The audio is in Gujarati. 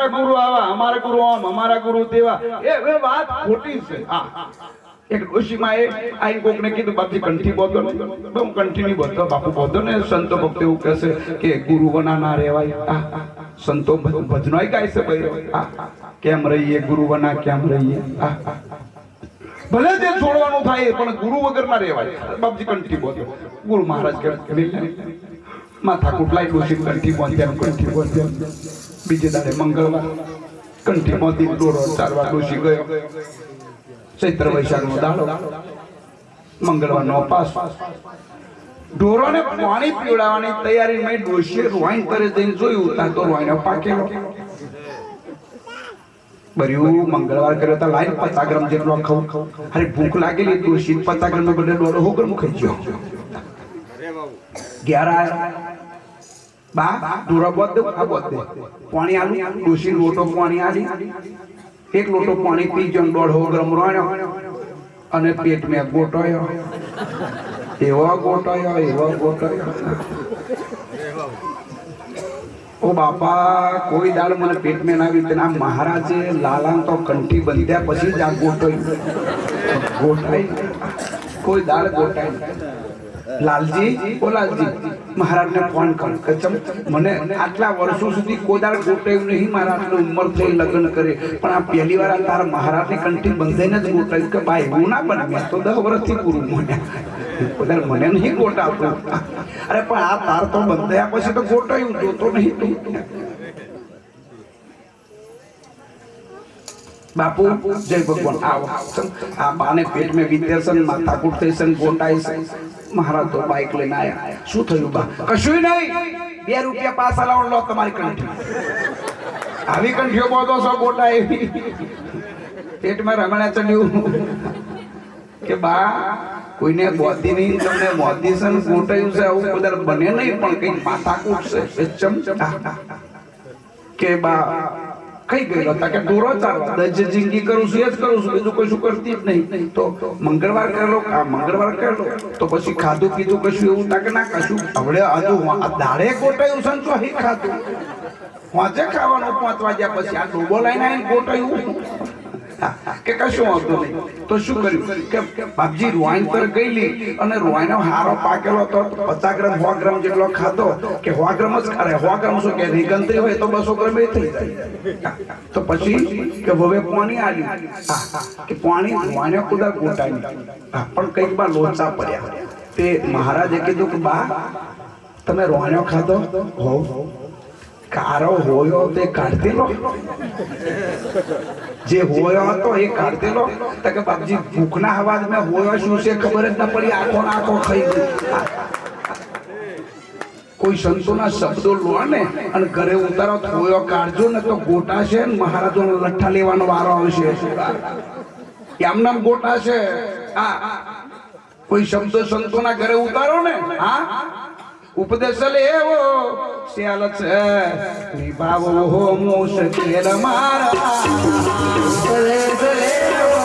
ગુરુ આવા, અમારા ગુરુ આમ, અમારા ગુરુ તેવા, એ વાત ખોટી છે. એક ડોશીમાં આઈને કોકને કીધું બાપજી કંઠી બોધો ને, હું કંઠી નહીં બોધતો બાપુ બોધો ને. સંતો ભક્તો એવું કહેશે કે ગુરુ વના ના રહેવાય. સંતો ભજનોય ગાય છે ભાઈ, કેમ રહીએ ગુરુ વના કેમ રહીએ. ભલે જે છોડવાનું થાય પણ ગુરુ વગર ના રહેવાય. બાપજી કંઠી બોધો. ગુરુ મહારાજ કહે માથા કુટલાઈ ડોશી કંઠી બોધ્યા, કંઠી બોધ્યા. બીજે દાડે મંગળવાર કંઠી બોધી દોરો ચારવા ડોશી ગયો. ચૈત્ર વૈશાખ નો દાડો, મંગળવાર નો પાસ. ઢોરોને પાણી પીવડાવવાની તૈયારી મેં ડોશીએ રોઈન કરે જઈને જોયું ત્યાં તો રોઈનો પાકેલો. બર્યું મંગળવાર કર્યો તો લાઈન 50 ગ્રામ જેટલો ખાવ. અરે ભૂખ લાગેલી ડોશી 50 ગ્રામ નો બદલે દોડો હું ગ્રામ ખાઈ ગયો. 11 બા ઢોરો બોધ દે, આ બોધ દે. પાણી આલું ડોશી લોટો પાણી આલી, એક લોટો પાણી પી જો 150 ગ્રામ રોણ્યો અને પેટ મેં ગોટાયો. એવો ગોટાયો. ઓ બાપા, કોઈ દાડ મને પેટ મેં આવી તેના મહારાજે લાલાન તો કંઠી બંધ્યા પછી જ આ ગોટાઈ. કોઈ દાડ ગોટાઈ. લાલજી, ઓ લાલજી, મહારાજને ફોન કર કે મને આટલા વર્ષો સુધી કોઈ દાડ ગોટાયું નહીં. મારા આટલી ઉંમર થઈ લગ્ન કરે પણ આ પહેલી વાર તારા મહારાજની કંઠી બંધાઈને જ ગોટાયું. કે ભાઈ એવું ના બને, મેં તો 10 વર્ષથી ગુરુ મને મને નહીં ગોટાવતો. અરે પણ આ તાર તો બંધાયા પછી તો ગોટાયું જોતો નહીં તું. બાપુ જય ભગવાન. આવો આ બાને પેટ મેં વિદ્યાસન માથા કુટતેસન ગોટાઈ છે. મહારાજ તો બાઈક લઈને આયા. શું થયું બા? કશું નહીં, 2 રૂપિયા પાછા લાવો, લો તમારી કંઠી. આવી કંઠીઓ બોધો છો ગોટાઈ, પેટમાં રમણા ચડ્યું. કે બા કોઈને બોધી નહીં, તમને મોદી છે ગોટાયું છે આવું બધા બને નહીં પણ કઈ માથા કૂટશે. કે બા કઈ ગયેલો હતા? કે દોરો ચાલવા દજ જિંદગી કરું છું, એ જ કરું છું, બીજું કશું કરતી જ નહીં. તો મંગળવાર કરેલો, મંગળવાર કરેલો તો પછી ખાધું પીધું કશું એવું ના કે ના કશું. હવે હજુ દાડે ગોટાયું છે તો અહીં ખાધું વાંચે ખાવાનું 5 વાગ્યા પછી. આ ડોબો લઈને આવીને ગોટાયું કે કશું આવતું નહીં. તો શું કર્યું કે બાપજી રોઈન પર ગયેલી અને રોઈનો હારો પાકેલો તો 50 ગ્રામ 100 ગ્રામ જેટલો ખાધો. કે 100 ગ્રામ જ ખારે, 100 ગ્રામ શું કે રીગંતરી હોય તો 200 ગ્રામ એ થઈ જાય. તો પછી કે હવે પાણી આલ્યું. કે પાણી રોઈનો કુદા ગોટાઈ પણ કઈક બા લોચા પડ્યા. તે મહારાજે કીધું કે બા તમે રોઈનો ખાધો હો, કારો હોયો તે કાઢતી લો. જે હોયો હતો એ કાઢતી લો. તો કે બાપજી ભૂખના અવાજ મેં હોયો શું છે ખબર જ ના પડી. આખો ના આખો ખાઈ ગઈ. કોઈ સંતોના શબ્દો લો ને અને ઘરે ઉતારો, હોયો કાઢજો ને તો ગોટા છે ને મહારાજોનો લઠ્ઠા લેવાનો વારો આવશે. એમનામ ગોટા છે. કોઈ શબ્દો સંતોના ઘરે ઉતારો ને, ઉપદેશ લેવો શ્યાલ છે નિભાવો હો મુશ્કેલ મારા. ઉપદેશ લેવો